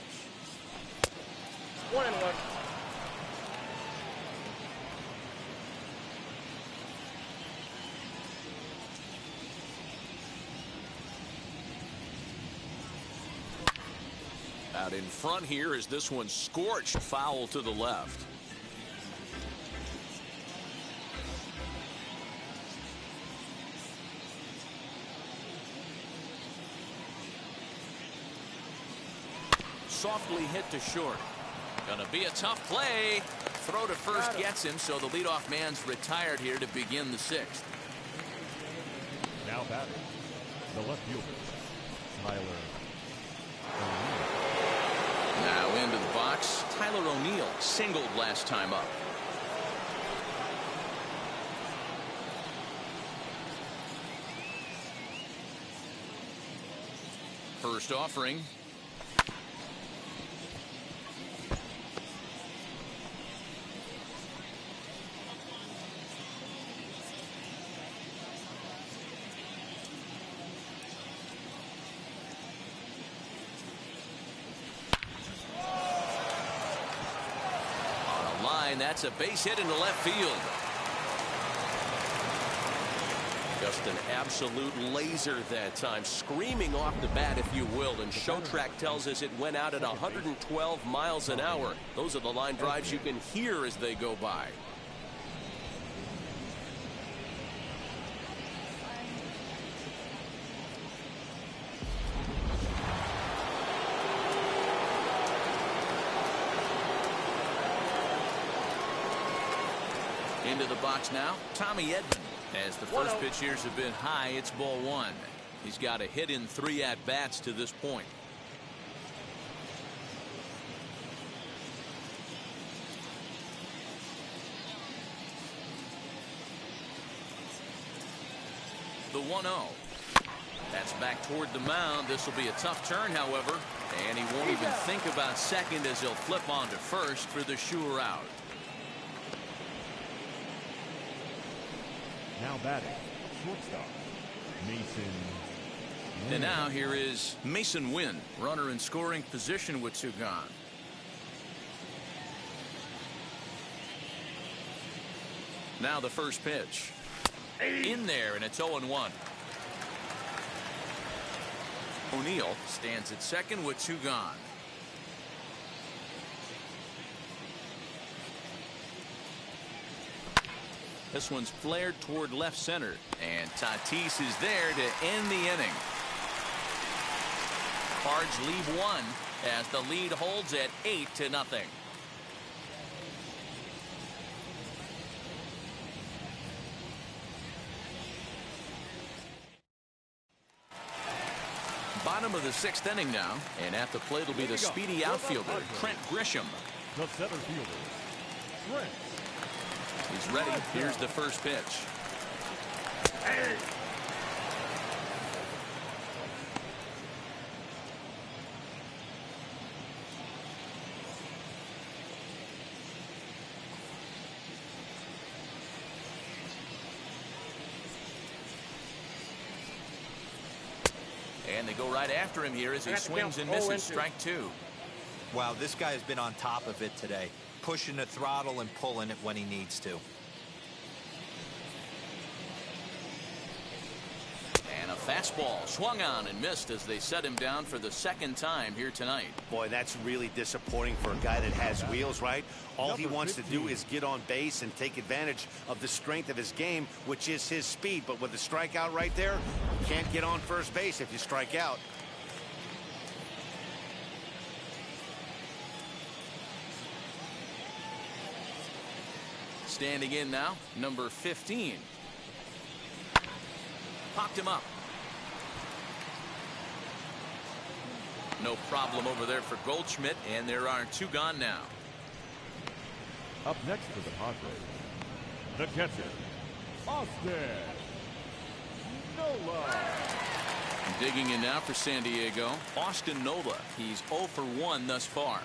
1-1. Out in front here is this one scorched, foul to the left. Softly hit to short. Gonna be a tough play. Throw to first gets him, so the leadoff man's retired here to begin the sixth. Now batting, the left fielder, Tyler O'Neill. Now into the box, Tyler O'Neill singled last time up. First offering. That's a base hit into left field. Just an absolute laser that time, screaming off the bat, if you will. And Showtrack tells us it went out at 112 miles an hour. Those are the line drives you can hear as they go by. Into the box now, Tommy Edmond. As the first pitch years have been high, it's ball one. He's got a hit in 3 at-bats to this point. The 1-0. That's back toward the mound. This will be a tough turn, however. And he won't even think about second as he'll flip on to first for the sure out. Now batting, shortstop, Mason. And now here is Mason Wynn, runner in scoring position with 2 gone. Now the first pitch. In there, and it's 0-1. O'Neill stands at second with 2 gone. This one's flared toward left center, and Tatis is there to end the inning. Cards leave 1 as the lead holds at 8-0. Bottom of the 6th inning now, and at the plate will be the speedy outfielder, Trent Grisham. The center fielder, Trent. He's ready. Here's the first pitch. And they go right after him here as he swings and misses. Strike 2. Wow, this guy has been on top of it today, pushing the throttle and pulling it when he needs to. And a fastball swung on and missed as they set him down for the 2nd time here tonight. Boy, that's really disappointing for a guy that has wheels, right? All he wants to do is get on base and take advantage of the strength of his game, which is his speed. But with the strikeout right there, you can't get on first base if you strike out. Standing in now, number 15. Popped him up. No problem over there for Goldschmidt, and there are 2 gone now. Up next for the Padres, the catcher, Austin Nola. Digging in now for San Diego, Austin Nola. He's 0 for 1 thus far.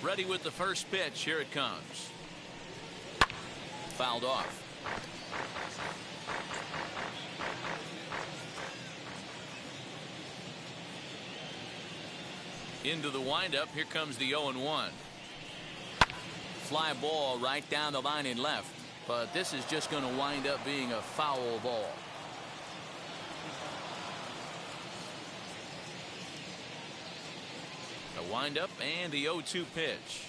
Ready with the first pitch. Here it comes. Fouled off. Into the windup. Here comes the 0-1. Fly ball right down the line and left. But this is just going to wind up being a foul ball. The windup and the 0-2 pitch.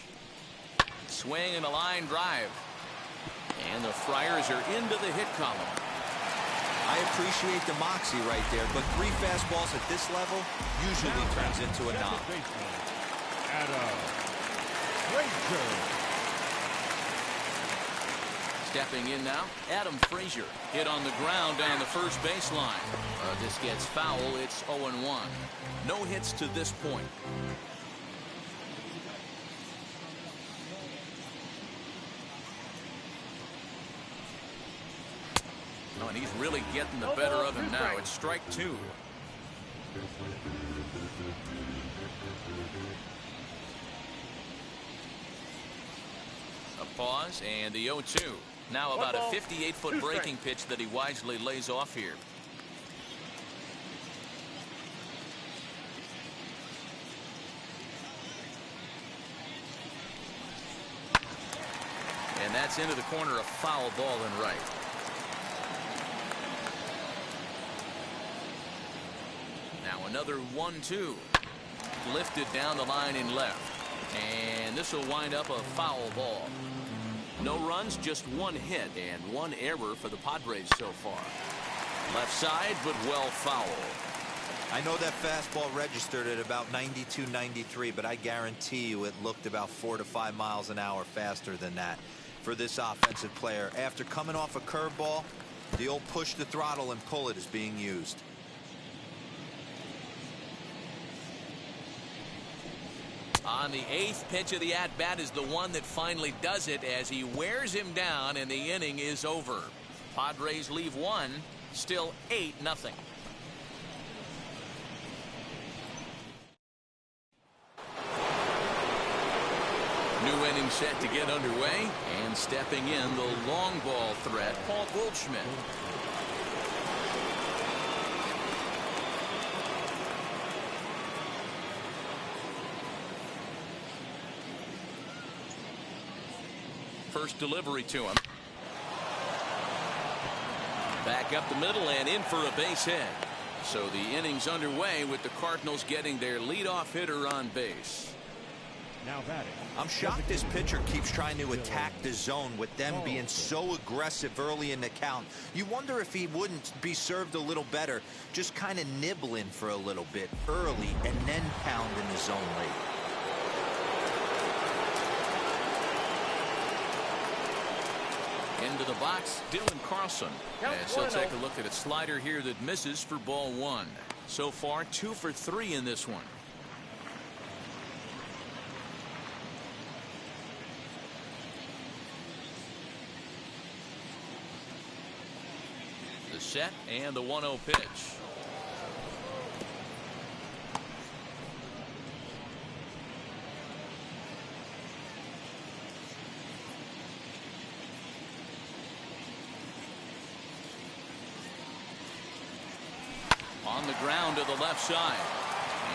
Swing and a line drive. And the Friars are into the hit column. I appreciate the moxie right there, but 3 fastballs at this level usually turns into a knock. Stepping in now, Adam Frazier. Hit on the ground down the first baseline. This gets foul. It's 0-1. No hits to this point. Oh, and he's really getting the better of him now. It's strike 2. A pause and the 0-2. Now about a 58-foot breaking pitch that he wisely lays off here. And that's into the corner, a foul ball and right. Now another 1-2. Lifted down the line in left. And this will wind up a foul ball. No runs, just 1 hit and 1 error for the Padres so far. Left side, but well foul. I know that fastball registered at about 92, 93, but I guarantee you it looked about 4 to 5 miles an hour faster than that for this offensive player. After coming off a curveball, the old push the throttle and pull it is being used. On the 8th pitch of the at-bat is the one that finally does it as he wears him down and the inning is over. Padres leave 1, still 8-0. New inning set to get underway, and stepping in the long ball threat, Paul Goldschmidt. First delivery to him. Back up the middle and in for a base hit. So the inning's underway with the Cardinals getting their leadoff hitter on base. Now batting. I'm shocked this pitcher keeps trying to attack the zone with them being so aggressive early in the count. You wonder if he wouldn't be served a little better, just kind of nibbling for a little bit early and then pound in the zone late. Into the box, Dylan Carlson. As he'll take a look at a slider here that misses for ball 1. So far 2 for 3 in this one. The set and the 1-0 pitch. On the ground to the left side.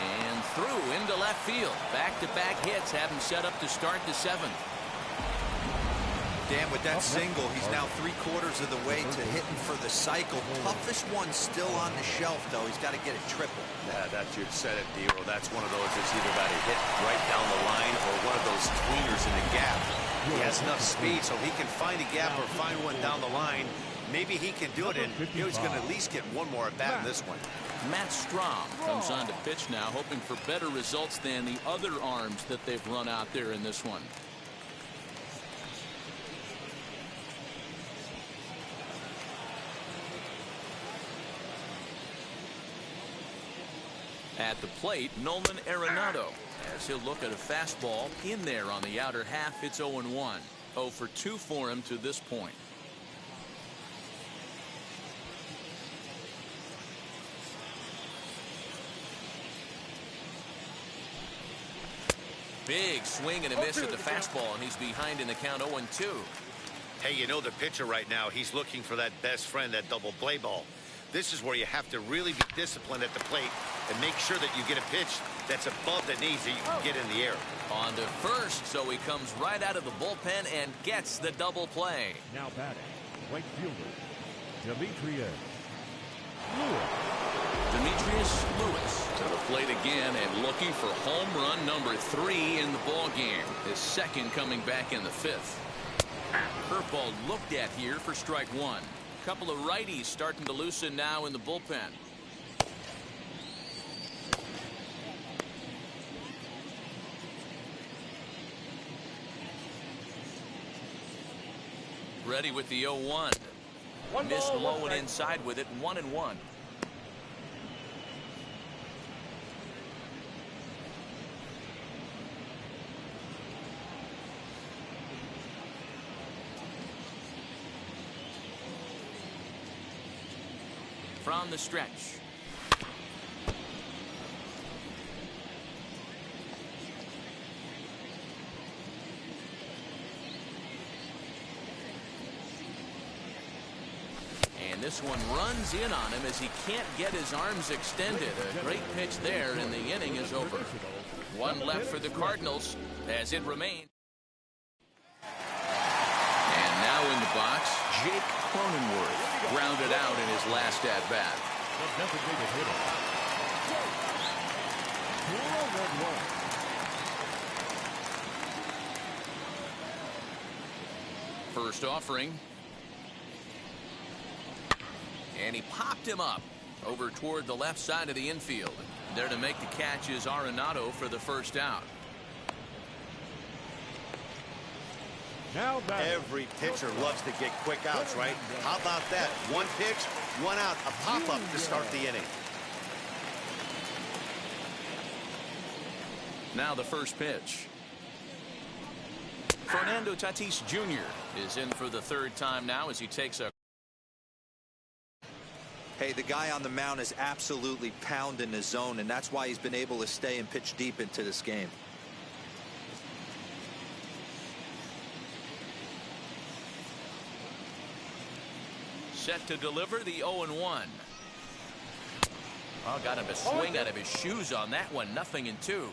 And through into left field. Back-to-back hits have him set up to start the 7th. Dan, with that single, he's now 3/4 of the way to hitting for the cycle. Toughest one still on the shelf, though. He's got to get it triple. Yeah, that's you said it, D-Roll. That's one of those that's either got to hit right down the line or one of those tweeners in the gap. He has enough speed so he can find a gap or find one down the line. Maybe he can do it, and he's going to at least get one more at bat in this one. Matt Strom comes on to pitch now, hoping for better results than the other arms that they've run out there in this one. At the plate, Nolan Arenado, as he'll look at a fastball in there on the outer half. It's 0-1. 0 for 2 for him to this point. Big swing and a miss at the fastball, and he's behind in the count 0-2. Hey, you know the pitcher right now, he's looking for that best friend, that double play ball. This is where you have to really be disciplined at the plate and make sure that you get a pitch that's above the knees that you can get in the air. On to first, so he comes right out of the bullpen and gets the double play. Now batting, right fielder, Demetrius Lewis. Demetrius Lewis to the plate again and looking for home run number 3 in the ball game. His second coming back in the 5th. Curveball looked at here for strike 1. Couple of righties starting to loosen now in the bullpen. Ready with the 0-1. Missed low and inside with it. 1-1. From the stretch. And this one runs in on him as he can't get his arms extended. A great pitch there, and the inning is over. One left for the Cardinals as it remains. And now in the box, Jake Cronenworth grounded out in his last at-bat. First offering. And he popped him up over toward the left side of the infield. There to make the catch is Arenado for the first out. Now every pitcher loves to get quick outs, right? How about that? One pitch, one out, a pop-up to start the inning. Now the first pitch. Fernando Tatis Jr. is in for the 3rd time now as he takes a... Hey, the guy on the mound is absolutely pounding the zone, and that's why he's been able to stay and pitch deep into this game. Set to deliver the 0-1. Oh, got him a swing out of his shoes on that one. 0-2.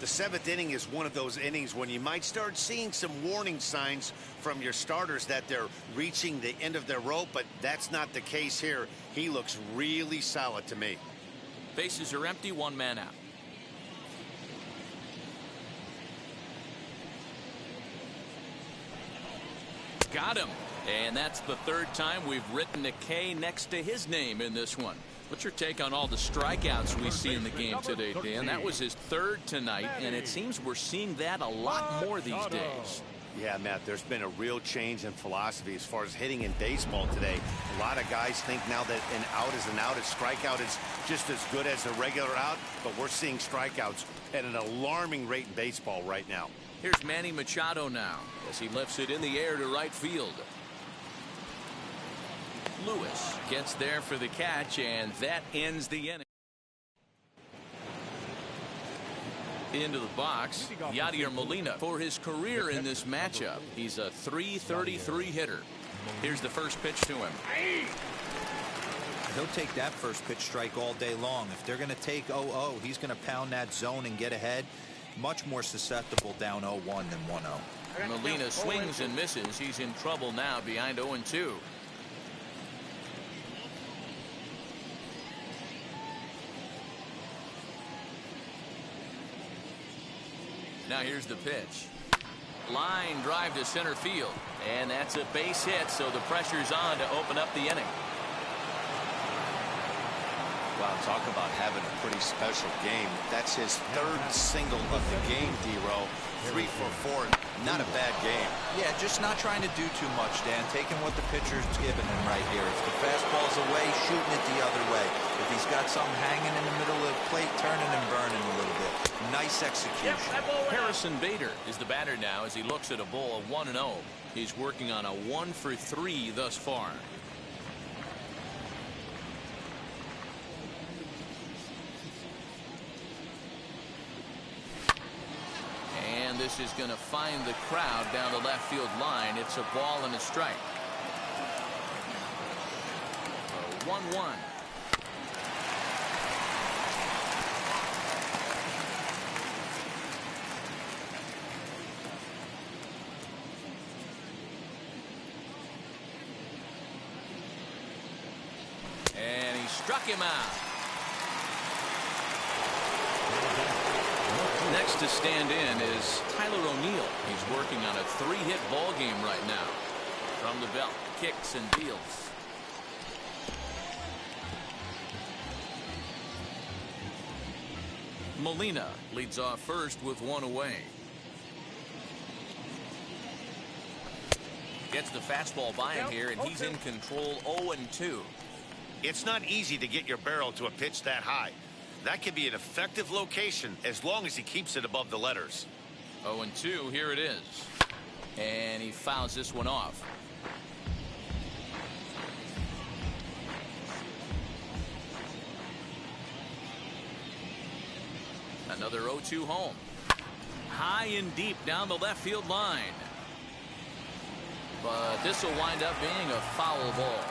The 7th inning is one of those innings when you might start seeing some warning signs from your starters that they're reaching the end of their rope, but that's not the case here. He looks really solid to me. Bases are empty, 1 man out. Got him. And that's the 3rd time we've written a K next to his name in this one. What's your take on all the strikeouts we see in the game today, Dan? That was his 3rd tonight, and it seems we're seeing that a lot more these days. Yeah, Matt, there's been a real change in philosophy as far as hitting in baseball today. A lot of guys think now that an out is an out, a strikeout is just as good as a regular out, but we're seeing strikeouts at an alarming rate in baseball right now. Here's Manny Machado now as he lifts it in the air to right field. Lewis gets there for the catch, and that ends the inning. Into the box, Yadier Molina for his career in this matchup. He's a .333 hitter. Here's the first pitch to him. He'll take that first pitch strike all day long. If they're going to take 0-0, he's going to pound that zone and get ahead. Much more susceptible down 0-1 than 1-0. Molina swings and misses. He's in trouble now behind 0-2. Now here's the pitch. Line drive to center field. And that's a base hit, so the pressure's on to open up the inning. Wow, talk about having a pretty special game. That's his 3rd single of the game, D-Row. 3 for 4. Not a bad game. Yeah, just not trying to do too much, Dan. Taking what the pitcher's giving him right here. If the fastball's away, shooting it the other way. If he's got something hanging in the middle of the plate, turning and burning a little bit. Nice execution. Harrison Bader is the batter now as he looks at a ball of 1-0. He's working on a 1 for 3 thus far. And this is going to find the crowd down the left field line. It's a ball and a strike. 1-1. And he struck him out. Next to stand in is Tyler O'Neill. He's working on a 3-hit ball game right now. From the belt, kicks and deals. Molina leads off first with 1 away. Gets the fastball by him here, and he's in control 0-2. It's not easy to get your barrel to a pitch that high. That can be an effective location as long as he keeps it above the letters. 0-2, here it is. And he fouls this one off. Another 0-2 home. High and deep down the left field line. But this will wind up being a foul ball.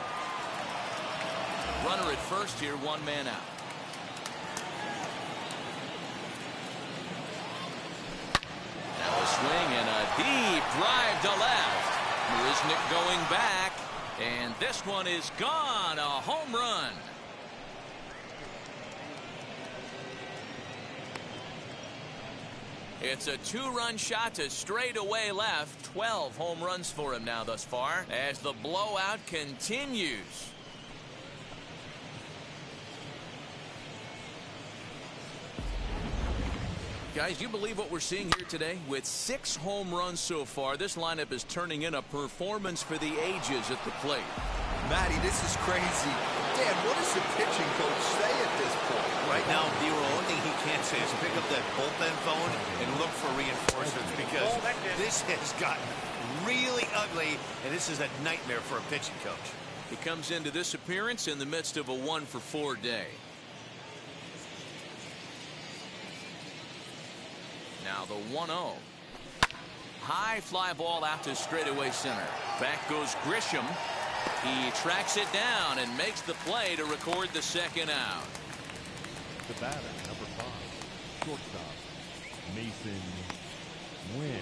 Runner at first here, 1 man out. Now a swing and a deep drive to left. Marisnick going back. And this one is gone. A home run. It's a 2-run shot to straightaway left. 12 home runs for him now thus far as the blowout continues. Guys, you believe what we're seeing here today? With 6 home runs so far, this lineup is turning in a performance for the ages at the plate. Matty, this is crazy. Dan, what does the pitching coach say at this point? Right now, the only thing he can't say is pick up that bullpen phone and look for reinforcements, because this has gotten really ugly, and this is a nightmare for a pitching coach. He comes into this appearance in the midst of a 1-for-4 day. Now the 1-0. High fly ball out to straightaway center. Back goes Grisham. He tracks it down and makes the play to record the second out. The batter, number 5, shortstop, Mason Wynn.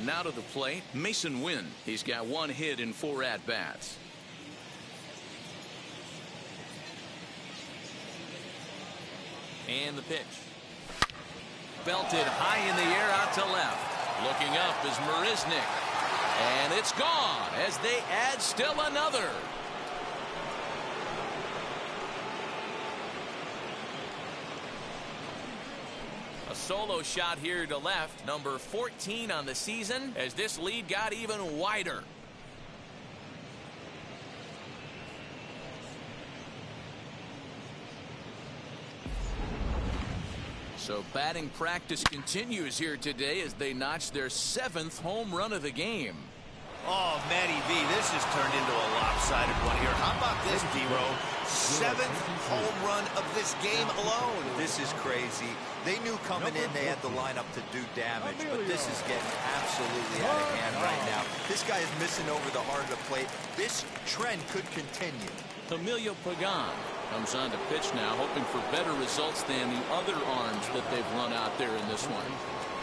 Now to the plate, Mason Wynn. He's got 1 hit in 4 at-bats. And the pitch. Belted high in the air out to left. Looking up is Marisnick. And it's gone as they add still another. A solo shot here to left, number 14 on the season, as this lead got even wider. So batting practice continues here today as they notch their 7th home run of the game. Oh, Matty V, this has turned into a lopsided one here. How about this, D-Row? 7th home run of this game alone. This is crazy. They knew coming in they had the lineup to do damage, but this is getting absolutely out of hand right now. This guy is missing over the heart of the plate. This trend could continue. Emilio Pagan comes on to pitch now, hoping for better results than the other arms that they've run out there in this one.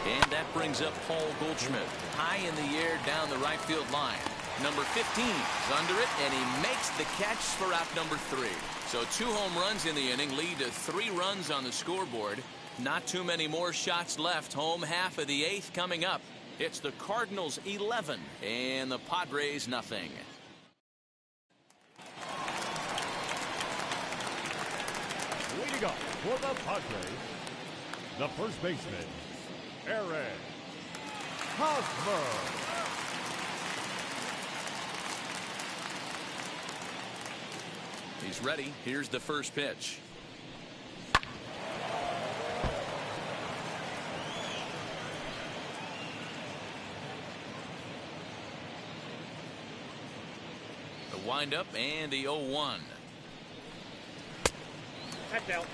And that brings up Paul Goldschmidt. High in the air down the right field line. Number 15 is under it, and he makes the catch for out number 3. So 2 home runs in the inning lead to 3 runs on the scoreboard. Not too many more shots left. Home half of the 8th coming up. It's the Cardinals 11 and the Padres nothing. Leading up for the Padres, the first baseman, Aaron Hosmer. He's ready. Here's the first pitch. The windup and the 0-1. That's out.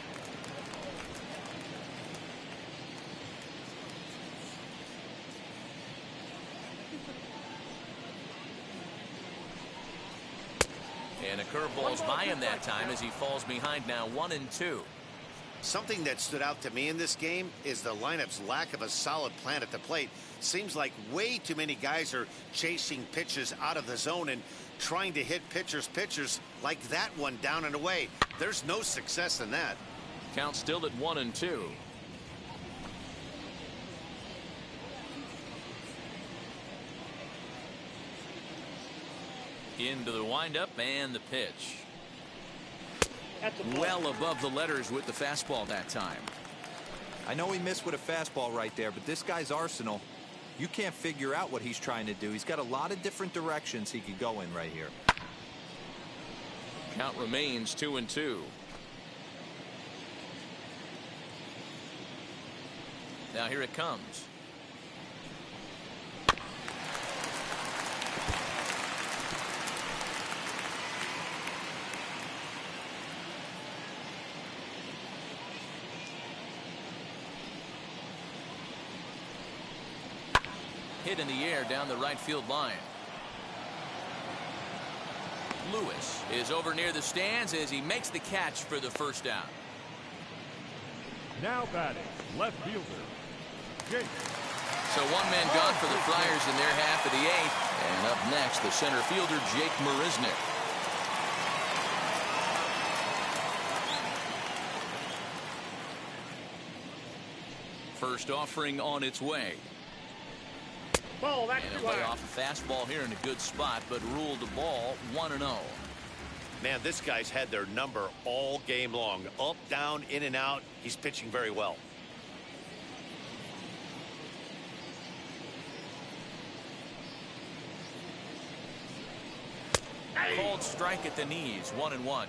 And a curveball's by him that time as he falls behind now 1-2. Something that stood out to me in this game is the lineup's lack of a solid plan at the plate. Seems like way too many guys are chasing pitches out of the zone and trying to hit pitchers like that one down and away. There's no success in that. Count still at 1-2. Into the windup and the pitch. That's a ball. Well above the letters with the fastball that time. I know he missed with a fastball right there, but this guy's arsenal, you can't figure out what he's trying to do. He's got a lot of different directions he could go in right here. Count remains 2-2. Now here it comes. Hit in the air down the right field line. Lewis is over near the stands as he makes the catch for the first down. Now batting, left fielder, Jake. So one man gone for the Friars in their half of the eighth. And up next, the center fielder, Jake Marisnick. First offering on its way. Ball, that's And too he'll lay high. off a fastball here in a good spot, but ruled the ball 1-0. Man, this guy's had their number all game long. Up, down, in and out. He's pitching very well. Called strike at the knees, 1-1.